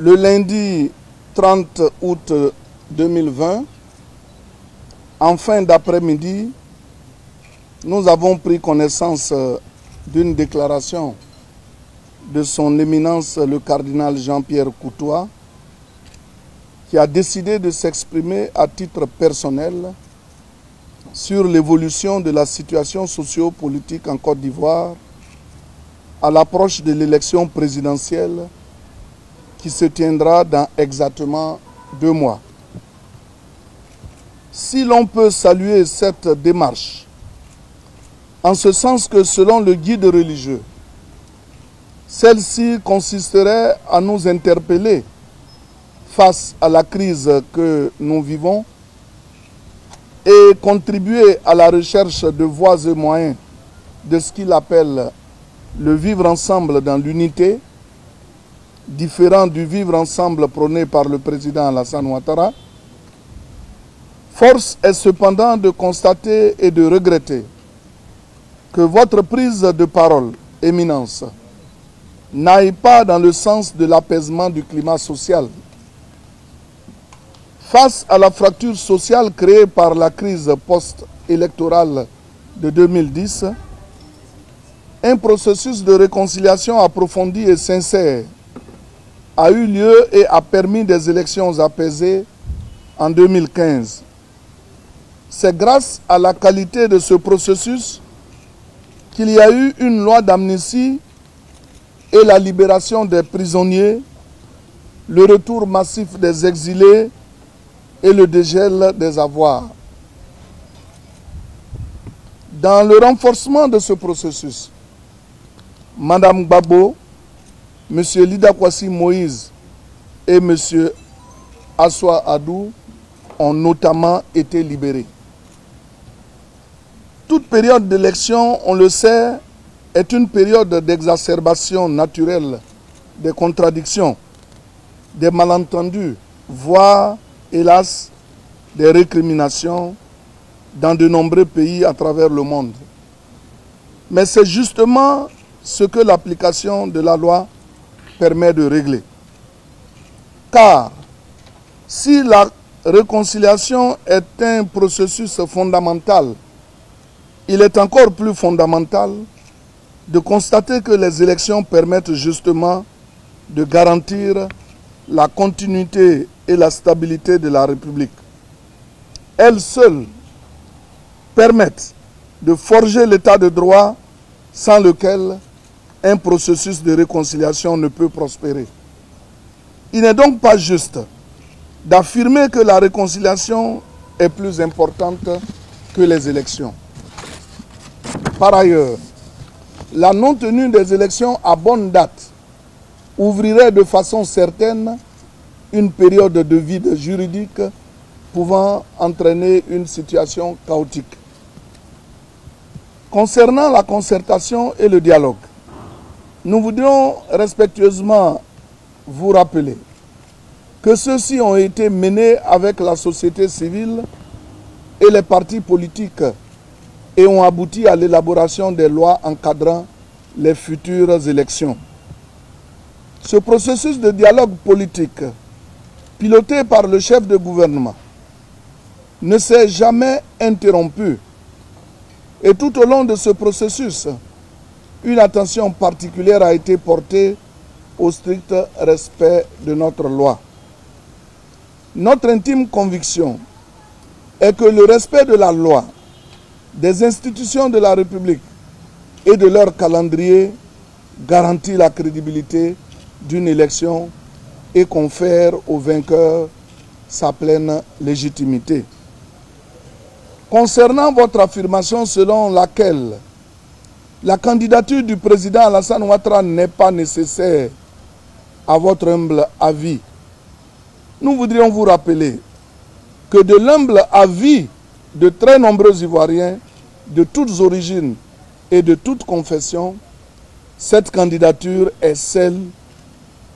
Le lundi 30 août 2020, en fin d'après-midi, nous avons pris connaissance d'une déclaration de son éminence le cardinal Jean-Pierre Coutois, qui a décidé de s'exprimer à titre personnel sur l'évolution de la situation socio-politique en Côte d'Ivoire à l'approche de l'élection présidentielle qui se tiendra dans exactement 2 mois. Si l'on peut saluer cette démarche, en ce sens que selon le guide religieux, celle-ci consisterait à nous interpeller face à la crise que nous vivons et contribuer à la recherche de voies et moyens de ce qu'il appelle le vivre ensemble dans l'unité, différent du vivre ensemble prôné par le président Alassane Ouattara. Force est cependant de constater et de regretter que votre prise de parole, Éminence, n'aille pas dans le sens de l'apaisement du climat social. Face à la fracture sociale créée par la crise post-électorale de 2010, un processus de réconciliation approfondi et sincère a eu lieu et a permis des élections apaisées en 2015. C'est grâce à la qualité de ce processus qu'il y a eu une loi d'amnistie et la libération des prisonniers, le retour massif des exilés et le dégel des avoirs. Dans le renforcement de ce processus, Mme Gbagbo, M. Lida Kwasi Moïse et M. Assoua Adou ont notamment été libérés. Toute période d'élection, on le sait, est une période d'exacerbation naturelle des contradictions, des malentendus, voire, hélas, des récriminations dans de nombreux pays à travers le monde. Mais c'est justement ce que l'application de la loi permet de régler. Car si la réconciliation est un processus fondamental, il est encore plus fondamental de constater que les élections permettent justement de garantir la continuité et la stabilité de la République. Elles seules permettent de forger l'état de droit sans lequel un processus de réconciliation ne peut prospérer. Il n'est donc pas juste d'affirmer que la réconciliation est plus importante que les élections. Par ailleurs, la non-tenue des élections à bonne date ouvrirait de façon certaine une période de vide juridique pouvant entraîner une situation chaotique. Concernant la concertation et le dialogue, nous voudrions respectueusement vous rappeler que ceux-ci ont été menés avec la société civile et les partis politiques et ont abouti à l'élaboration des lois encadrant les futures élections. Ce processus de dialogue politique, piloté par le chef de gouvernement, ne s'est jamais interrompu. Et tout au long de ce processus, une attention particulière a été portée au strict respect de notre loi. Notre intime conviction est que le respect de la loi, des institutions de la République et de leur calendrier garantit la crédibilité d'une élection et confère au vainqueur sa pleine légitimité. Concernant votre affirmation selon laquelle la candidature du président Alassane Ouattara n'est pas nécessaire à votre humble avis, nous voudrions vous rappeler que de l'humble avis de très nombreux Ivoiriens de toutes origines et de toutes confessions, cette candidature est celle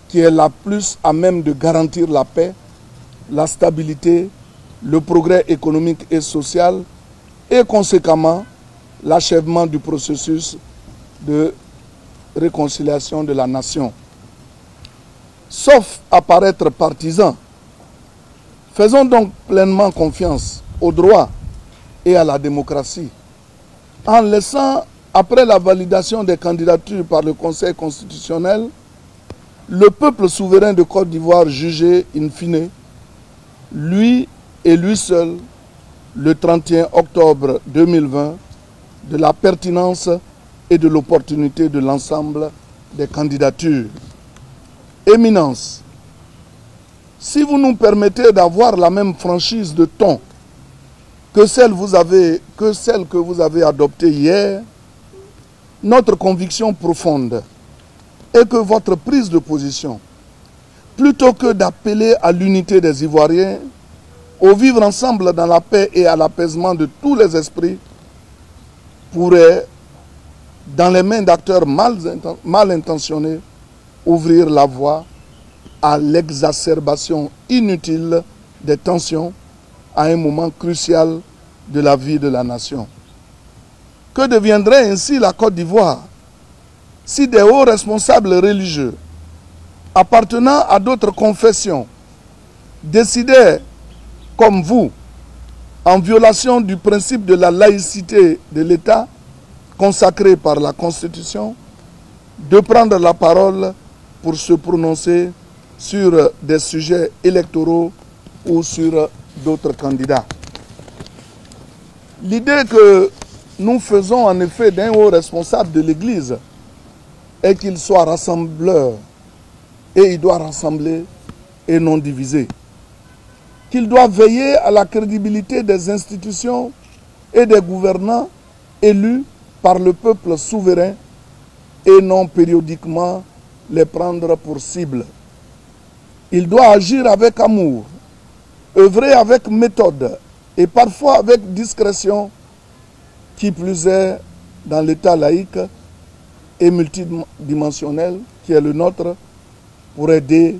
qui est la plus à même de garantir la paix, la stabilité, le progrès économique et social et conséquemment l'achèvement du processus de réconciliation de la nation. sauf à paraître partisans. Faisons donc pleinement confiance au droit et à la démocratie, en laissant, après la validation des candidatures par le Conseil constitutionnel, le peuple souverain de Côte d'Ivoire juger in fine, lui et lui seul, le 31 octobre 2020, de la pertinence et de l'opportunité de l'ensemble des candidatures. Éminence, si vous nous permettez d'avoir la même franchise de ton que celle que vous avez adoptée hier, notre conviction profonde est que votre prise de position, plutôt que d'appeler à l'unité des Ivoiriens, au vivre ensemble dans la paix et à l'apaisement de tous les esprits, pourrait, dans les mains d'acteurs mal intentionnés, ouvrir la voie à l'exacerbation inutile des tensions à un moment crucial de la vie de la nation. Que deviendrait ainsi la Côte d'Ivoire si des hauts responsables religieux appartenant à d'autres confessions décidaient, comme vous, en violation du principe de la laïcité de l'État consacré par la Constitution, de prendre la parole pour se prononcer sur des sujets électoraux ou sur d'autres candidats. L'idée que nous faisons en effet d'un haut responsable de l'Église est qu'il soit rassembleur et il doit rassembler et non diviser. Qu'il doit veiller à la crédibilité des institutions et des gouvernants élus par le peuple souverain et non périodiquement les prendre pour cible. Il doit agir avec amour, œuvrer avec méthode et parfois avec discrétion, qui plus est dans l'État laïque et multidimensionnel qui est le nôtre, pour aider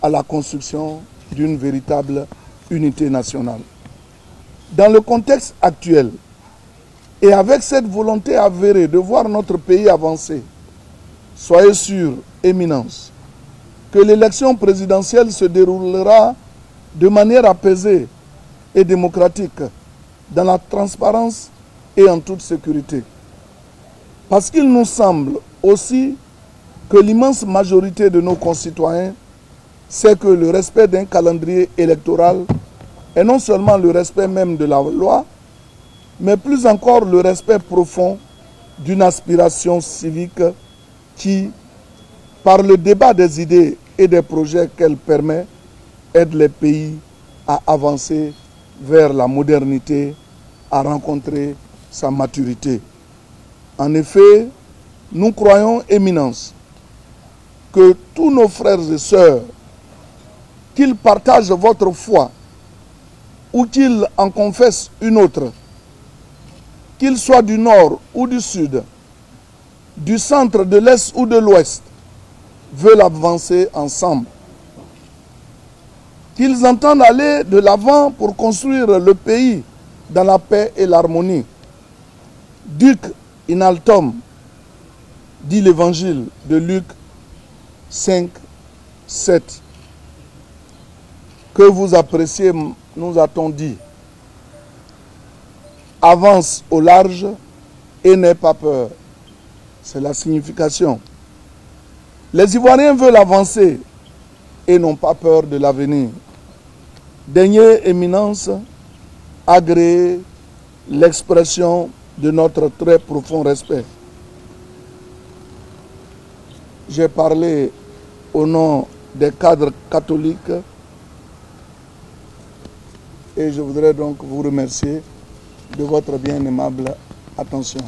à la construction d'une véritable unité nationale. Dans le contexte actuel, et avec cette volonté avérée de voir notre pays avancer, soyez sûrs, Éminence, que l'élection présidentielle se déroulera de manière apaisée et démocratique, dans la transparence et en toute sécurité. Parce qu'il nous semble aussi que l'immense majorité de nos concitoyens sait que le respect d'un calendrier électoral est non seulement le respect même de la loi, mais plus encore le respect profond d'une aspiration civique qui, par le débat des idées et des projets qu'elle permet, aide les pays à avancer vers la modernité, à rencontrer sa maturité. En effet, nous croyons, Éminence, que tous nos frères et sœurs, qu'ils partagent votre foi ou qu'ils en confessent une autre, qu'ils soient du nord ou du sud, du centre, de l'est ou de l'ouest, veulent avancer ensemble. Qu'ils entendent aller de l'avant pour construire le pays dans la paix et l'harmonie. Duc in altum, dit l'évangile de Luc 5, 7. Que vous appréciez, nous a-t-on dit. Avance au large et n'aie pas peur. C'est la signification. Les Ivoiriens veulent avancer et n'ont pas peur de l'avenir. Daignez, Éminence, agréer l'expression de notre très profond respect. J'ai parlé au nom des cadres catholiques et je voudrais donc vous remercier de votre bien aimable attention.